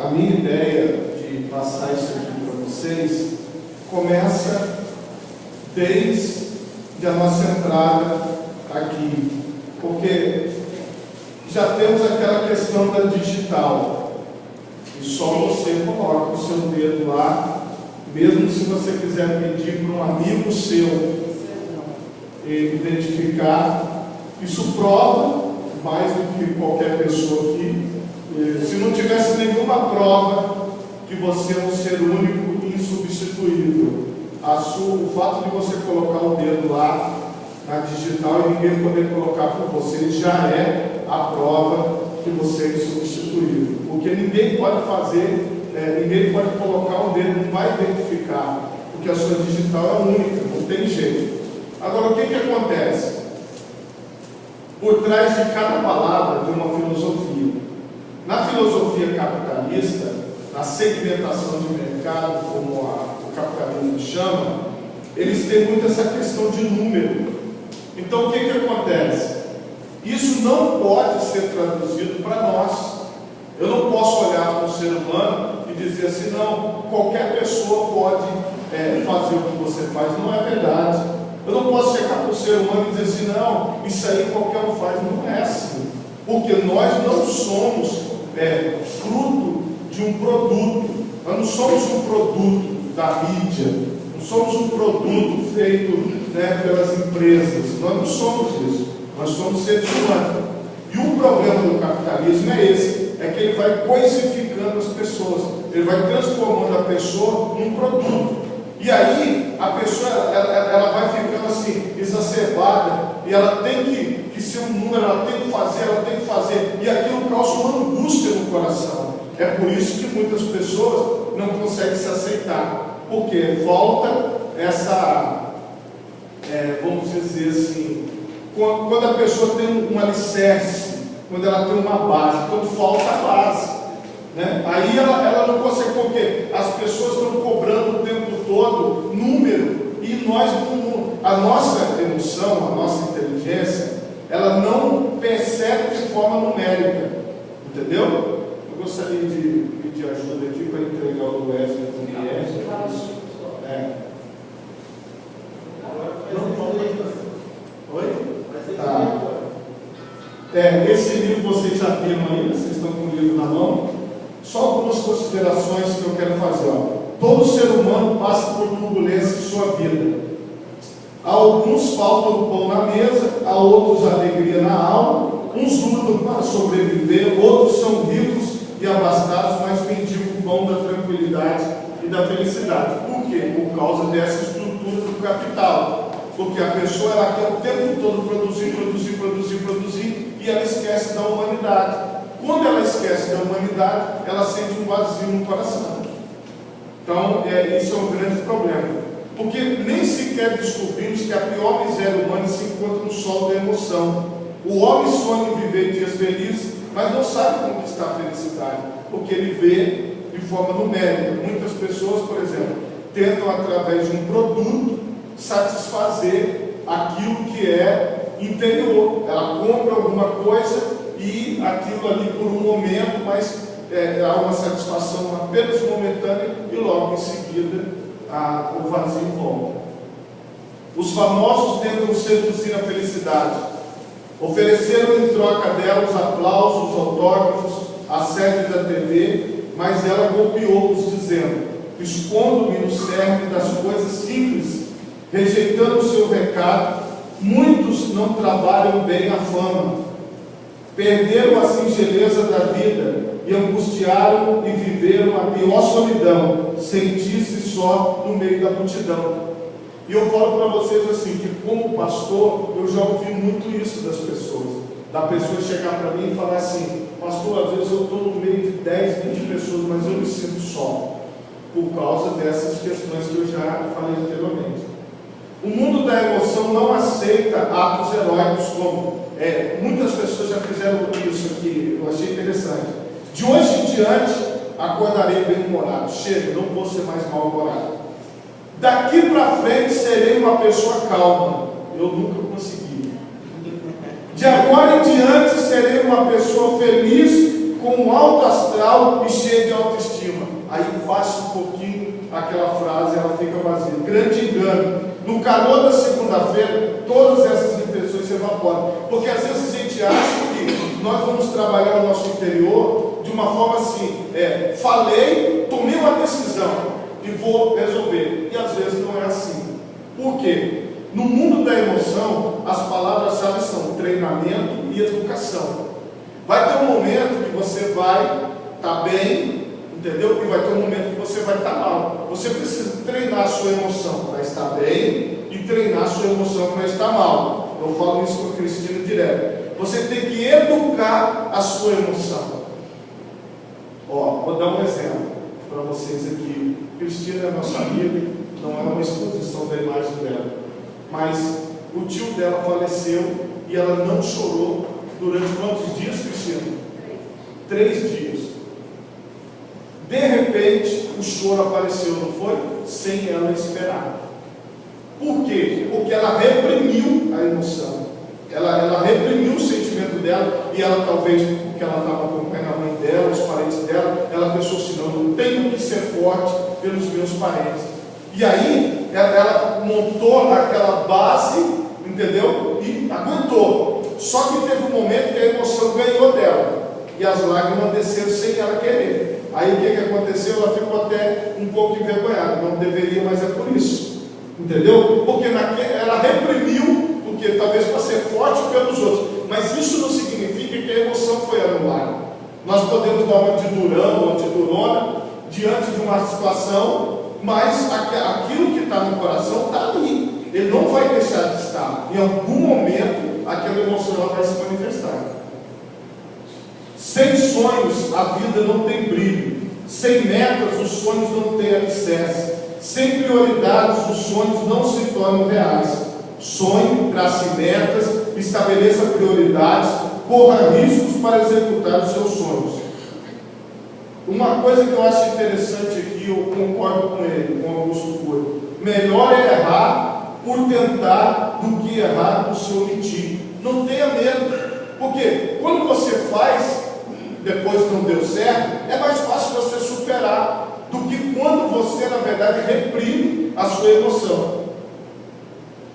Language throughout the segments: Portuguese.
A minha ideia de passar isso aqui para vocês começa desde a nossa entrada aqui, porque já temos aquela questão da digital, e só você coloca o seu dedo lá, mesmo se você quiser pedir para um amigo seu identificar, isso prova mais do que qualquer pessoa aqui. Se não tivesse nenhuma prova que você é um ser único e insubstituível, o fato de você colocar o dedo lá na digital e ninguém poder colocar por você já é a prova que você é insubstituível, porque ninguém pode fazer, ninguém pode colocar o dedo, não vai identificar, porque a sua digital é única, não tem jeito. Agora, o que acontece? Por trás de cada palavra tem uma filosofia. Na filosofia capitalista, na segmentação de mercado, como o capitalismo chama, eles têm muito essa questão de número. Então, o que acontece? Isso não pode ser traduzido para nós. Eu não posso olhar para um ser humano e dizer assim, não, qualquer pessoa pode fazer o que você faz. Não é verdade. Eu não posso chegar para o ser humano e dizer assim, não, isso aí qualquer um faz. Não é assim. Porque nós não somos fruto de um produto. Nós não somos um produto da mídia. Não somos um produto feito pelas empresas. Nós não somos isso. Nós somos seres humanos. E o problema do capitalismo é esse. É que ele vai coisificando as pessoas. Ele vai transformando a pessoa num produto. E aí, a pessoa ela vai ficando assim, exacerbada, e ela tem que ser um número, ela tem que fazer, e aquilo causa uma angústia no coração. É por isso que muitas pessoas não conseguem se aceitar, porque falta essa, vamos dizer assim, quando a pessoa tem um alicerce, quando ela tem uma base, quando falta a base. Aí ela não consegue, porque as pessoas estão cobrando o tempo todo número, e a nossa emoção, a nossa inteligência, ela não percebe de forma numérica, entendeu? Eu gostaria de pedir ajuda aqui para entregar o Wesley com o Oi? Tá. Esse livro vocês já viram aí, vocês estão com o livro na mão. Só algumas considerações que eu quero fazer. Todo ser humano passa por turbulência em sua vida. A alguns faltam o pão na mesa, a outros a alegria na alma, uns lutam para sobreviver, outros são ricos e abastados, mas mendigam o pão da tranquilidade e da felicidade. Por quê? Por causa dessa estrutura do capital. Porque a pessoa ela quer o tempo todo produzir, e ela esquece da humanidade. Quando ela esquece da humanidade, ela sente um vazio no coração. Então, isso é um grande problema. Porque nem sequer descobrimos que a pior miséria humana se encontra no solo da emoção. O homem sonha em viver dias felizes, mas não sabe conquistar a felicidade, porque ele vê de forma numérica. Muitas pessoas, por exemplo, tentam, através de um produto, satisfazer aquilo que é interior. Ela compra alguma coisa e aquilo ali por um momento, mas há uma satisfação apenas momentânea, e logo em seguida o vazio volta. Os famosos tentam seduzir a felicidade, ofereceram em troca dela os aplausos, os autógrafos, a sede da TV, mas ela golpeou-os dizendo: escondo-me no cerne das coisas simples, rejeitando o seu recado. Muitos não trabalham bem a fama, perderam a singeleza da vida e angustiaram e viveram a pior solidão, sentir-se só no meio da multidão. E eu falo para vocês assim, que como pastor, eu já ouvi muito isso das pessoas. Da pessoa chegar para mim e falar assim: pastor, às vezes eu estou no meio de 10, 20 pessoas, mas eu me sinto só, por causa dessas questões que eu já falei anteriormente. O mundo da emoção não aceita atos heróicos, como muitas pessoas já fizeram isso aqui, eu achei interessante. De hoje em diante, acordarei bem-humorado. Chega, não vou ser mais mal-humorado. Daqui para frente, serei uma pessoa calma. Eu nunca consegui. De agora em diante, serei uma pessoa feliz com alto astral e cheia de autoestima. Aí baixa um pouquinho aquela frase, ela fica vazia. Grande engano. No calor da segunda-feira, todas essas intenções se evaporam. Porque às vezes a gente acha que nós vamos trabalhar o nosso interior de uma forma assim, falei, tomei uma decisão e vou resolver. E às vezes não é assim. Por quê? No mundo da emoção, as palavras-chave são treinamento e educação. Vai ter um momento que você vai estar bem, entendeu? E vai ter um momento que você vai estar mal. Você precisa treinar a sua emoção para estar bem e treinar a sua emoção para estar mal. Eu falo isso com a Cristina direto. Você tem que educar a sua emoção. Vou dar um exemplo para vocês aqui. Cristina é nossa amiga, não é uma exposição da imagem dela, mas o tio dela faleceu e ela não chorou durante quantos dias, Cristina? 3 dias. De repente, o choro apareceu, não foi? Sem ela esperar. Por quê? Porque ela reprimiu a emoção. Ela reprimiu o sentimento dela, e ela talvez, porque ela estava acompanhando a mãe dela, os parentes dela, ela pensou assim, não, eu tenho que ser forte pelos meus parentes. E aí, ela montou aquela base, entendeu? E aguentou. Só que teve um momento que a emoção ganhou dela, e as lágrimas desceram sem ela querer. Aí o que aconteceu? Ela ficou até um pouco envergonhada, não deveria, mas é por isso. Entendeu? Porque ela reprimiu, porque talvez para ser forte pelos outros, mas isso não significa que a emoção foi anulada. Nós podemos dar uma de durão, uma de durona, diante de uma situação, mas aquilo que está no coração está ali. Ele não vai deixar de estar. Em algum momento, aquela emoção vai se manifestar. Sem sonhos, a vida não tem brilho. Sem metas, os sonhos não têm alicerce. Sem prioridades, os sonhos não se tornam reais. Sonhe, trace metas, estabeleça prioridades, corra riscos para executar os seus sonhos. Uma coisa que eu acho interessante aqui, eu concordo com ele, com Augusto Cury. Melhor é errar por tentar do que errar por se omitir. Não tenha medo, porque quando você faz, depois não deu certo, é mais fácil você superar do que quando você, na verdade, reprime a sua emoção.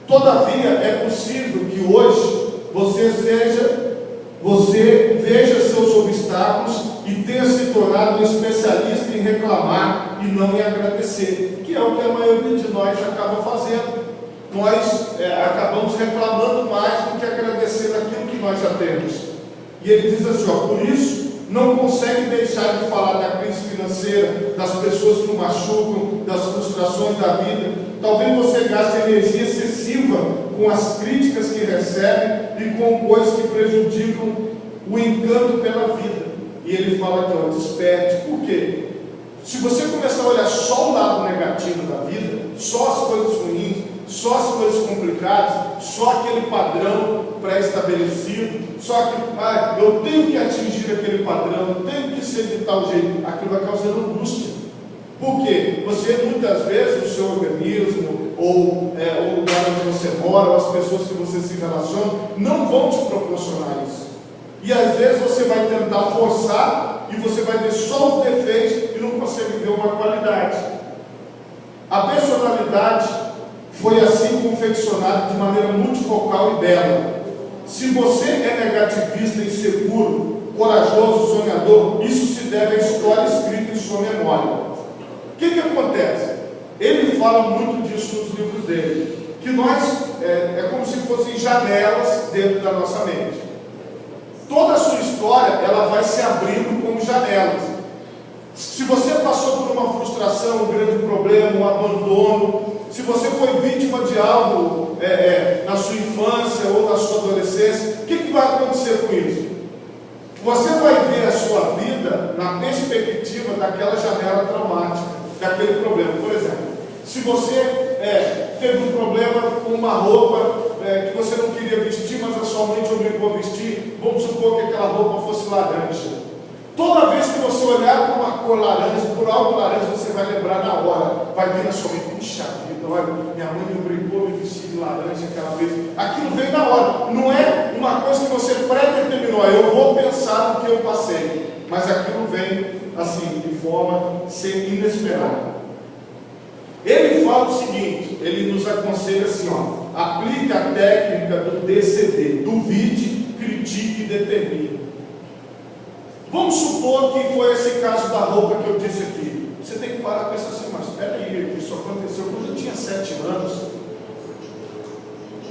Todavia, é possível que hoje você veja seus obstáculos e tenha se tornado um especialista em reclamar e não em agradecer, que é o que a maioria de nós acaba fazendo. Nós acabamos reclamando mais do que agradecendo aquilo que nós já temos. E ele diz assim, por isso, não consegue deixar de falar da crise financeira, das pessoas que o machucam, das frustrações da vida. Talvez você gaste energia excessiva com as críticas que recebe e com coisas que prejudicam o encanto pela vida. E ele fala aqui, desperte. Por quê? Se você começar a olhar só o lado negativo da vida, só as coisas ruins, só as coisas complicadas, só aquele padrão pré-estabelecido, só que eu tenho que atingir aquele padrão, eu tenho que ser de tal jeito, aquilo vai causando angústia. Por quê? Você muitas vezes, o seu organismo, ou o lugar onde você mora, ou as pessoas que você se relaciona, não vão te proporcionar isso. E às vezes você vai tentar forçar e você vai ver só os defeitos e não consegue ver uma qualidade. A personalidade foi assim confeccionada de maneira multifocal e bela. Se você é negativista, inseguro, corajoso, sonhador, isso se deve à história escrita em sua memória. O que acontece? Ele fala muito disso nos livros dele, que nós, é como se fossem janelas dentro da nossa mente. Toda a sua história, ela vai se abrindo como janelas. Se você passou por uma frustração, um grande problema, um abandono, se você foi vítima de algo na sua infância ou na sua adolescência, o que vai acontecer com isso? Você vai ver a sua vida na perspectiva daquela janela traumática, daquele problema. Por exemplo, se você teve um problema com uma roupa que você não queria vestir, mas a sua mãe te obrigou a vestir, vamos supor que aquela roupa fosse laranja. Toda vez que você olhar para uma cor laranja, por algo laranja, você vai lembrar na hora, vai vir na sua mente, puxa vida, olha, minha mãe me obrigou a me vestir de laranja aquela vez. Aquilo vem na hora, não é uma coisa que você pré-determinou, eu vou pensar no que eu passei. mas aquilo vem assim, de forma ser inesperada. Ele fala o seguinte, ele nos aconselha assim, ó, aplique a técnica do DCD, duvide, critique e determine. Vamos supor que foi esse caso da roupa que eu disse aqui. Você tem que parar e pensar assim, mas espera aí, isso aconteceu quando eu tinha 7 anos.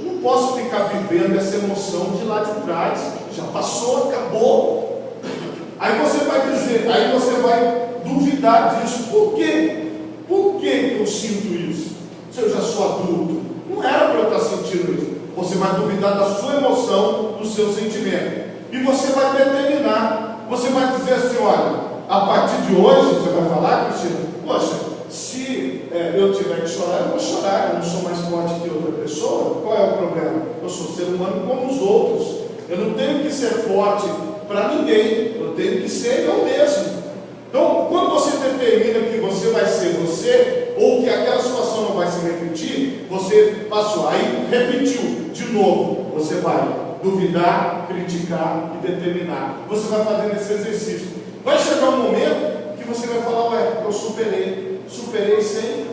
Não posso ficar vivendo essa emoção de lá de trás. Já passou, acabou. Aí você vai dizer, aí você vai duvidar disso. Por quê? Por que eu sinto isso? Se eu já sou adulto, não era para eu estar sentindo isso. Você vai duvidar da sua emoção, do seu sentimento. E você vai determinar. Você vai dizer assim, olha, a partir de hoje, você vai falar, Cristina, poxa, se eu tiver que chorar, eu vou chorar. Eu não sou mais forte que outra pessoa. Qual é o problema? Eu sou ser humano como os outros. Eu não tenho que ser forte para ninguém. Eu tenho que ser eu mesmo. Então, quando você determina que você vai ser você, ou que aquela situação não vai se repetir, você passou, aí repetiu de novo, você vai duvidar, criticar e determinar. Você vai fazendo esse exercício. Vai chegar um momento que você vai falar, ué, eu superei sem.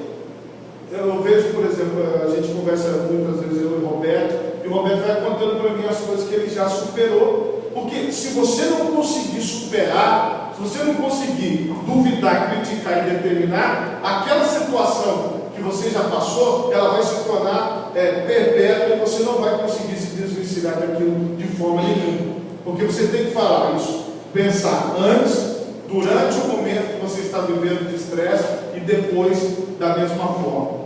Eu vejo, por exemplo, a gente conversa muitas vezes, eu e o Roberto vai contando para mim as coisas que ele já superou. Porque se você não conseguir superar, se você não conseguir duvidar, criticar e determinar, aquela situação que você já passou, ela vai se tornar perpétua e você não vai conseguir se desvencilhar daquilo de forma nenhuma. Porque você tem que falar isso, pensar antes, durante o momento que você está vivendo de estresse e depois da mesma forma.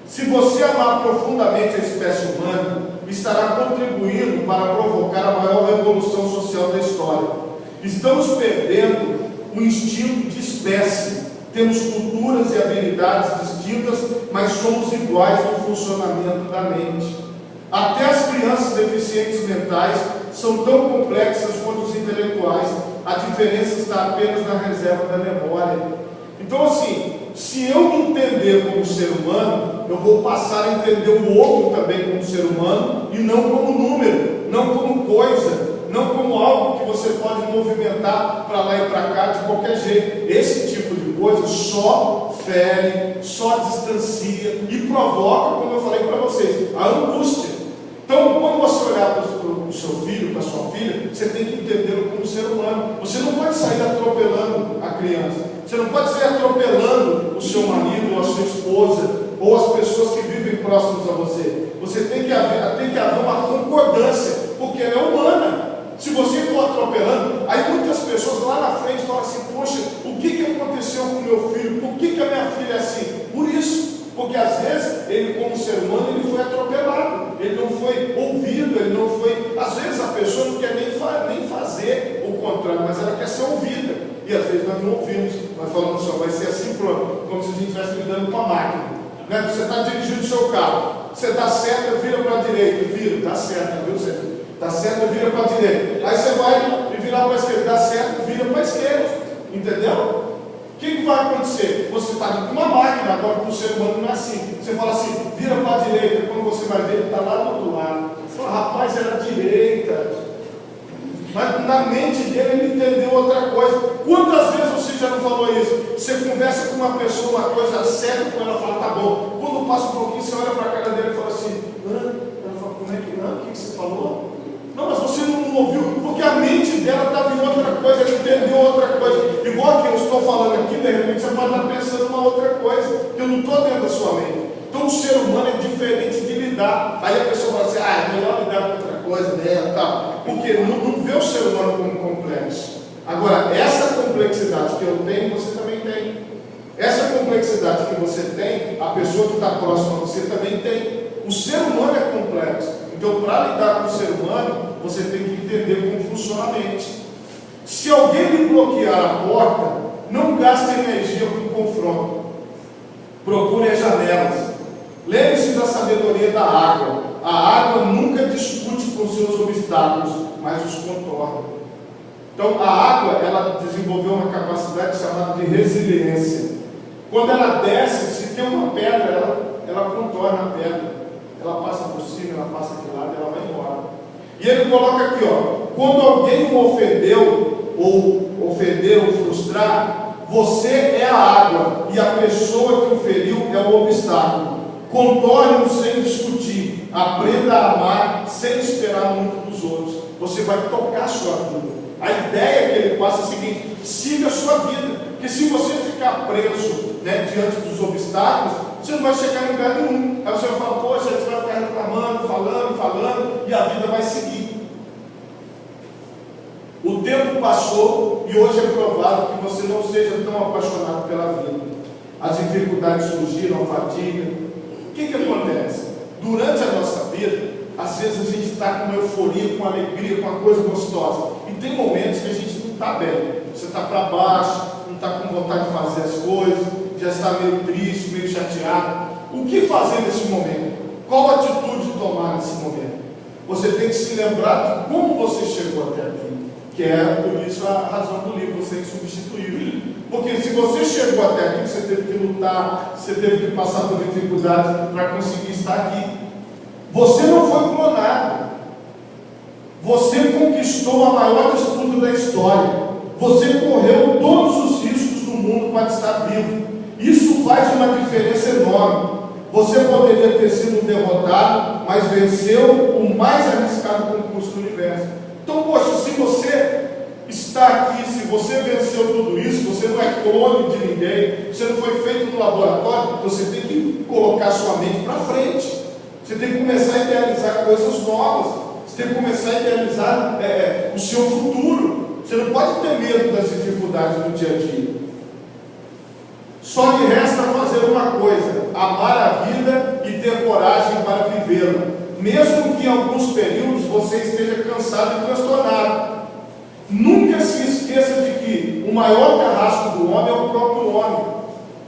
Se você amar profundamente a espécie humana, estará contribuindo para provocar a maior revolução social da história. Estamos perdendo o instinto de espécie. Temos culturas e habilidades distintas, mas somos iguais no funcionamento da mente. Até as crianças deficientes mentais são tão complexas quanto os intelectuais. A diferença está apenas na reserva da memória. Então, assim, se eu me entender como ser humano, eu vou passar a entender o outro também como ser humano, e não como número, não como coisa, não como algo que você pode movimentar para lá e para cá de qualquer jeito. Esse tipo de coisa só fere, só distancia e provoca, como eu falei para vocês, a angústia. Então, quando você olhar para o seu filho, para a sua filha, você tem que entendê-lo como ser humano. Você não pode sair atropelando a criança. Você não pode sair atropelando o seu marido, ou a sua esposa, ou as pessoas que vivem próximas a você. Você tem que haver uma concordância, porque ela é humana. Se você for atropelando, aí muitas pessoas lá na frente falam assim, poxa, o que aconteceu com o meu filho? Por que a minha filha é assim? Por isso. Porque às vezes, ele como ser humano, ele foi atropelado, ele não foi ouvido, ele não foi... Às vezes a pessoa não quer nem fazer o contrário, mas ela quer ser ouvida. E às vezes nós não ouvimos, nós falamos só, vai ser assim pronto, como se a gente estivesse lidando com a máquina. Né? Você está dirigindo o seu carro, você dá seta, vira para a direita, vira, dá seta, viu? Você dá seta, vira para a direita. Aí você vai e virar para a esquerda, dá seta, vira para a esquerda. Entendeu? O que vai acontecer? Você está com uma máquina, agora para o ser humano não é assim. Você fala assim, vira para a direita, quando você vai ver, ele está lá do outro lado. Você fala, rapaz, era a direita. Mas na mente dele ele entendeu outra coisa. Quantas vezes você já não falou isso? Você conversa com uma pessoa, uma coisa séria com ela, fala, tá bom. Quando passa um pouquinho, você olha para a cara dele e fala assim, ela fala, como é que não? O que você falou? Não, mas você não ouviu, porque a mente dela estava em outra coisa, ela entendeu outra coisa. Igual que eu estou falando aqui, de repente você pode estar pensando uma outra coisa, que eu não estou dentro da sua mente. Então o ser humano é diferente de lidar. Aí a pessoa fala assim, é melhor lidar com outra coisa, né? Tal. Porque não vê o ser humano como complexo. Agora, essa complexidade que eu tenho, você também tem. Essa complexidade que você tem, a pessoa que está próxima a você também tem. O ser humano é complexo. Então, para lidar com o ser humano, você tem que entender como funciona a mente. Se alguém lhe bloquear a porta, não gaste energia com confronto. Procure as janelas. Lembre-se da sabedoria da água. A água nunca discute com seus obstáculos, mas os contorna. Então, a água, ela desenvolveu uma capacidade chamada de resiliência. Quando ela desce, se tem uma pedra, ela contorna a pedra. Ela passa por cima, ela passa de lado, ela vai embora. E ele coloca aqui, ó, quando alguém o ofendeu, ou ofender, ou frustrar, você é a água, e a pessoa que o feriu é o obstáculo. Contorne-o sem discutir, aprenda a amar sem esperar muito dos outros. Você vai tocar a sua vida. A ideia que ele passa é a seguinte: siga a sua vida, porque se você ficar preso, diante dos obstáculos, você não vai chegar em lugar nenhum. Aí você vai falar, poxa, você vai ficar reclamando, falando, e a vida vai seguir. O tempo passou e hoje é provável que você não seja tão apaixonado pela vida. As dificuldades surgiram, a fadiga. O que acontece? Durante a nossa vida, às vezes a gente está com euforia, com alegria, com uma coisa gostosa. E tem momentos que a gente não está bem. Você está para baixo, não está com vontade de fazer as coisas, já está meio triste, meio chateado. O que fazer nesse momento? Qual atitude tomar nesse momento? Você tem que se lembrar de como você chegou até aqui. Que é, por isso, a razão do livro, você é insubstituível. Porque se você chegou até aqui, você teve que lutar, você teve que passar por dificuldades para conseguir estar aqui. Você não foi clonado. Você conquistou a maior disputa da história. Você correu todos os riscos do mundo para estar vivo. Isso faz uma diferença enorme. Você poderia ter sido derrotado, mas venceu o mais arriscado concurso do universo. Então, poxa, se você está aqui, se você venceu tudo isso, você não é clone de ninguém, você não foi feito no laboratório, você tem que colocar sua mente para frente. Você tem que começar a idealizar coisas novas. Você tem que começar a idealizar o seu futuro. Você não pode ter medo das dificuldades do dia a dia. Só lhe resta fazer uma coisa: amar a vida e ter coragem para vivê-la, mesmo que em alguns períodos você esteja cansado e transtornado. Nunca se esqueça de que o maior carrasco do homem é o próprio homem.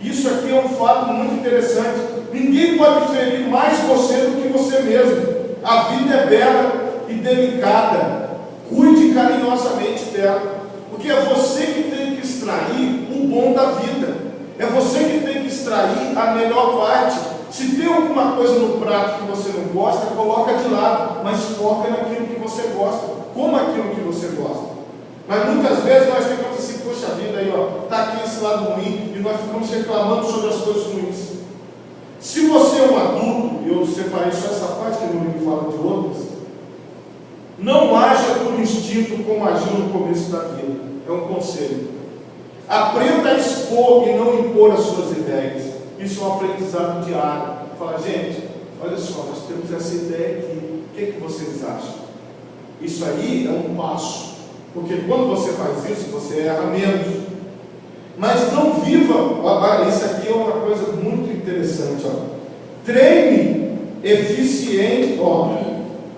Isso aqui é um fato muito interessante. Ninguém pode ferir mais você do que você mesmo. A vida é bela e delicada. Cuide carinhosamente dela, porque é você que tem que extrair o bom da vida. É você que tem que extrair a melhor parte. Se tem alguma coisa no prato que você não gosta, coloca de lado, mas foca naquilo que você gosta, coma aquilo que você gosta. Mas muitas vezes nós ficamos assim, poxa vida, aí está aqui esse lado ruim, e nós ficamos reclamando sobre as coisas ruins. Se você é um adulto, e eu separei só essa parte que no livro fala de outras, não haja por instinto como agiu no começo da vida. É um conselho. Aprenda a expor e não impor as suas ideias. Isso é um aprendizado diário. Fala, gente, olha só, nós temos essa ideia aqui, o que vocês acham? Isso aí é um passo, porque quando você faz isso, você erra menos. Mas não viva, isso aqui é uma coisa muito interessante, treine eficiente,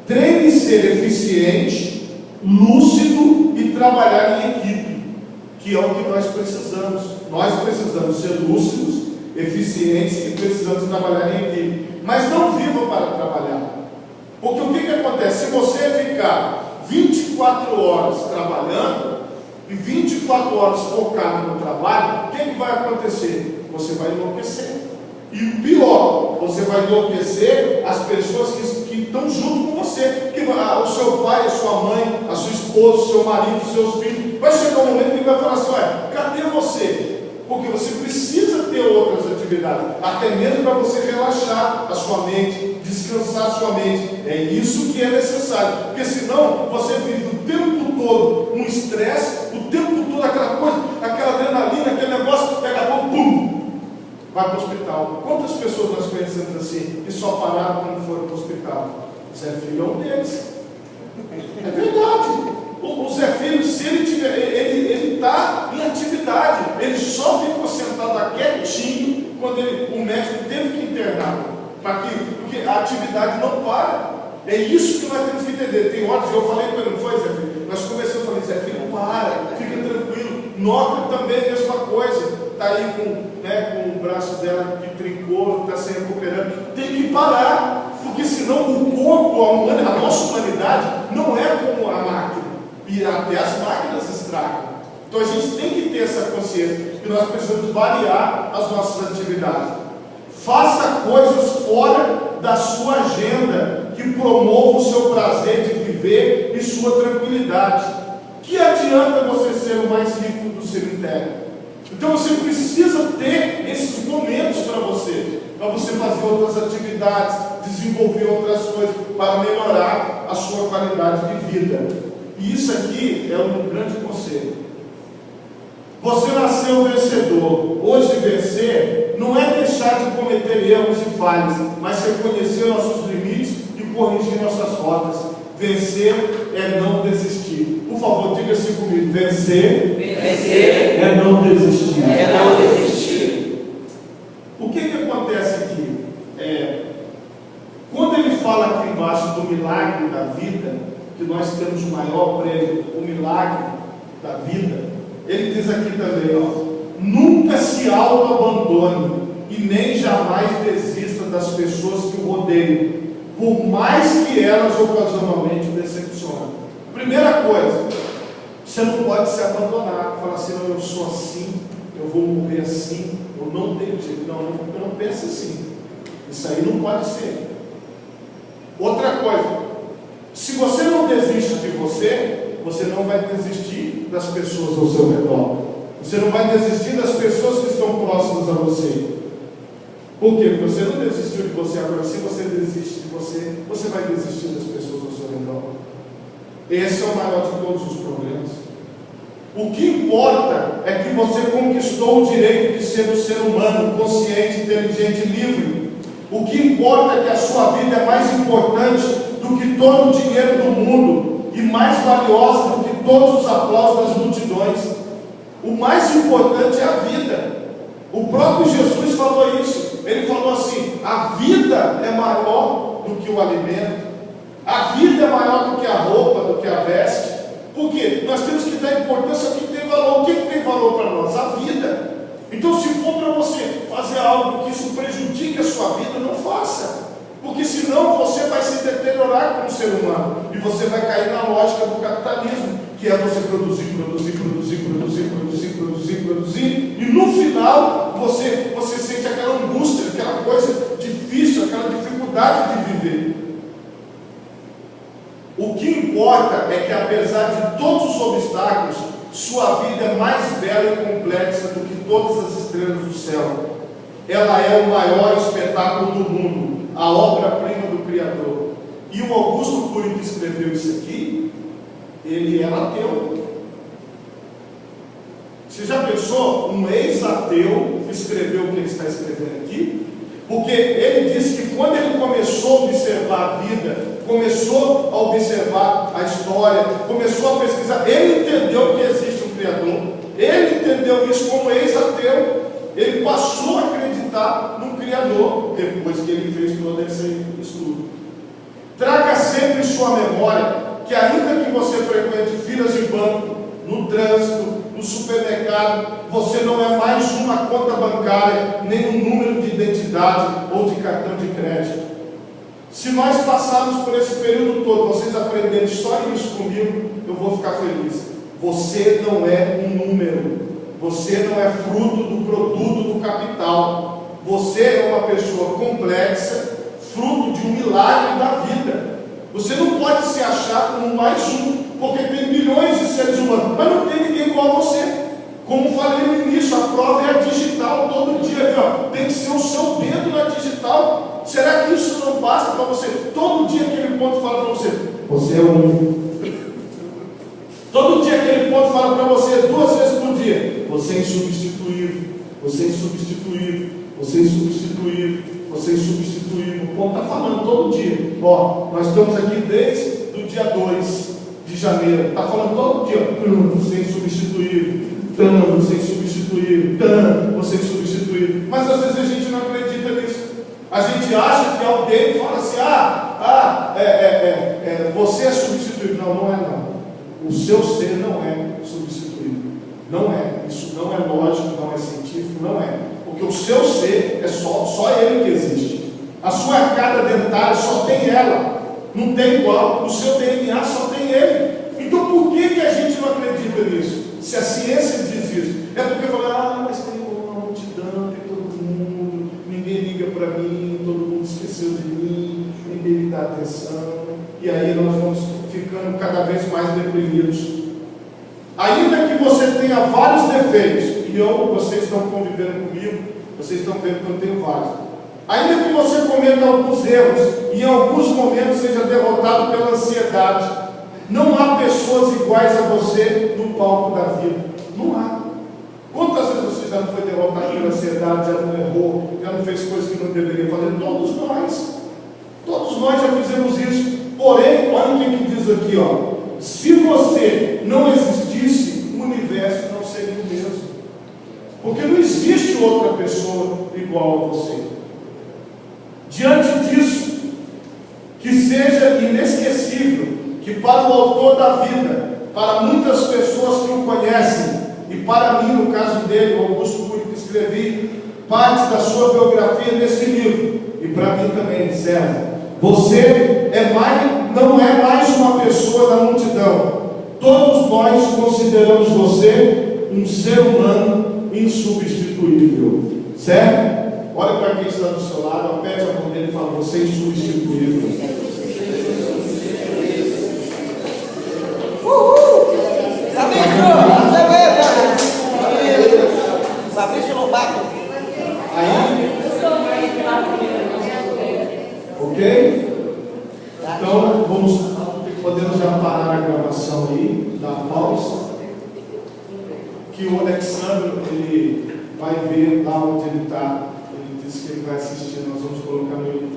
treine ser eficiente, lúcido e trabalhar em equipe, que é o que nós precisamos. Nós precisamos ser lúcidos, eficientes e precisamos trabalhar em equipe. Mas não viva para trabalhar. Porque o que acontece? Se você ficar 24 horas trabalhando e 24 horas focado no trabalho, o que vai acontecer? Você vai enlouquecer. E o pior, você vai enlouquecer as pessoas que estão junto com você. O seu pai, a sua mãe, a sua esposa, o seu marido, os seus filhos. Vai chegar um momento que ele vai falar assim, cadê você? Porque você precisa ter outras atividades, até mesmo para você relaxar a sua mente, descansar a sua mente. É isso que é necessário, porque senão você vive o tempo todo um estresse, o tempo todo aquela coisa, aquela adrenalina, aquele negócio, daqui a pouco, pum, vai para o hospital. Quantas pessoas nós conhecemos assim, que só pararam quando foram para o hospital? Zé Filho é um deles. É verdade. O Zé Filho, se ele tiver, ele está em atividade, ele só ficou sentado quietinho quando o médico teve que internar, porque a atividade não para. É isso que nós temos que entender. Tem horas que eu falei para ele, não foi, Zé Filho? Nós começamos a falar, Zé Filho, para, fica tranquilo. Nota também a mesma coisa, está aí com o braço dela que trincou, está se recuperando. Tem que parar, porque senão o corpo, a nossa humanidade, não é como a máquina. E até as máquinas estragam. Então a gente tem que ter essa consciência que nós precisamos variar as nossas atividades. Faça coisas fora da sua agenda que promovam o seu prazer de viver e sua tranquilidade. Que adianta adianta você ser o mais rico do cemitério. Então você precisa ter esses momentos para você fazer outras atividades, desenvolver outras coisas, para melhorar a sua qualidade de vida. E isso aqui é um grande conselho. Você nasceu vencedor. Hoje vencer não é deixar de cometer erros e falhas, mas reconhecer nossos limites e corrigir nossas rotas. Vencer é não desistir. Por favor, diga assim comigo: vencer é não desistir. É não desistir. O que acontece aqui? Quando ele fala aqui embaixo do milagre da vida, que nós temos o maior prêmio, o milagre da vida, ele diz aqui também, nunca se auto-abandone e nem jamais desista das pessoas que o rodeiam, por mais que elas ocasionalmente o decepcionem. Primeira coisa, você não pode se abandonar, falar assim: não, eu sou assim, eu vou morrer assim, eu não tenho jeito. Não, eu não penso assim. Isso aí não pode ser. Outra coisa, se você não desiste de você, você não vai desistir das pessoas ao seu redor. Você não vai desistir das pessoas que estão próximas a você. Por quê? Porque você não desistiu de você. Agora, se você desiste de você, você vai desistir das pessoas ao seu redor. Esse é o maior de todos os problemas. O que importa é que você conquistou o direito de ser um ser humano consciente, inteligente e livre. O que importa é que a sua vida é mais importante do que todo o dinheiro do mundo e mais valiosa do que todos os aplausos das multidões. O mais importante é a vida. O próprio Jesus falou isso. Ele falou assim: a vida é maior do que o alimento, a vida é maior do que a roupa, do que a veste. Por quê? Nós temos que dar importância ao que tem valor. O que tem valor para nós? A vida. Então, se for para você fazer algo que isso prejudique a sua vida, não faça, porque senão você vai se deteriorar como ser humano e você vai cair na lógica do capitalismo, que é você produzir, e no final você sente aquela angústia, aquela coisa difícil, aquela dificuldade de viver. O que importa é que, apesar de todos os obstáculos, sua vida é mais bela e complexa do que todas as estrelas do céu. Ela é o maior espetáculo do mundo, a obra-prima do Criador. E o Augusto Cury, que escreveu isso aqui, ele era ateu. Você já pensou? Um ex-ateu escreveu o que ele está escrevendo aqui? Porque ele disse que quando ele começou a observar a vida, começou a observar a história, começou a pesquisar, ele entendeu que existe um Criador, ele entendeu isso como ex-ateu, ele passou a acreditar no Criador, depois que ele fez todo esse estudo. Traga sempre em sua memória que, ainda que você frequente filas de banco, no trânsito, no supermercado, você não é mais uma conta bancária, nem um número de identidade ou de cartão de crédito. Se nós passarmos por esse período todo, vocês aprenderem só isso comigo, eu vou ficar feliz. Você não é um número, você não é fruto do produto do capital, você é uma pessoa complexa, fruto de um milagre da vida. Você não pode se achar como mais um, porque tem milhões de seres humanos, mas não tem ninguém igual a você. Como falei no início, a prova é a digital, todo dia tem que ser o seu dedo na digital. Será que isso não basta para você? Todo dia aquele ponto fala para você: você é um. Todo dia aquele ponto fala para você 2 vezes por dia: você é insubstituível, você é insubstituível, você é insubstituível, você é insubstituível. O ponto está falando todo dia. Nós estamos aqui desde o dia 2 de janeiro. Está falando todo dia: você é insubstituível, você é insubstituível, você é insubstituível. Mas às vezes a gente não acredita nisso. A gente acha que alguém fala assim: você é substituível. Não, não é não. O seu ser não é substituível. Não é. Isso não é lógico, não é científico, não é. Porque o seu ser é só ele que existe. A sua arcada dentária só tem ela. Não tem igual. O seu DNA só tem ele. Então por que a gente não acredita nisso? Se a ciência diz isso, é porque fala: mas tem uma multidão, tem todo mundo, ninguém liga para mim, todo mundo esqueceu de mim, ninguém me dá atenção, e aí nós vamos ficando cada vez mais deprimidos. Ainda que você tenha vários defeitos, e vocês estão convivendo comigo, vocês estão vendo que eu tenho vários. Ainda que você cometa alguns erros, e em alguns momentos seja derrotado pela ansiedade, não há pessoas iguais a você no palco da vida. Não há. Quantas vezes você já não foi derrotado pela ansiedade, já não errou, já não fez coisas que não deveria fazer? Todos nós. Todos nós já fizemos isso. Porém, olha o que diz aqui, ó. Se você não existisse, o universo não seria o mesmo. Porque não existe outra pessoa igual a você. Diante disso, que seja inesquecível, que para o autor da vida, para muitas pessoas que o conhecem, e para mim, no caso dele, Augusto Cury, que escrevi parte da sua biografia nesse livro, e para mim também, César, você não é mais uma pessoa da multidão. Todos nós consideramos você um ser humano insubstituível. Certo? Olha para quem está do seu lado, aperte a mão dele e fala: você é insubstituível. Fabrício Lobato. Aí? Ok? Então, podemos já parar a gravação aí, dar pausa. Que o Alexandre, ele vai ver lá onde ele está. Ele disse que ele vai assistir, nós vamos colocar no YouTube.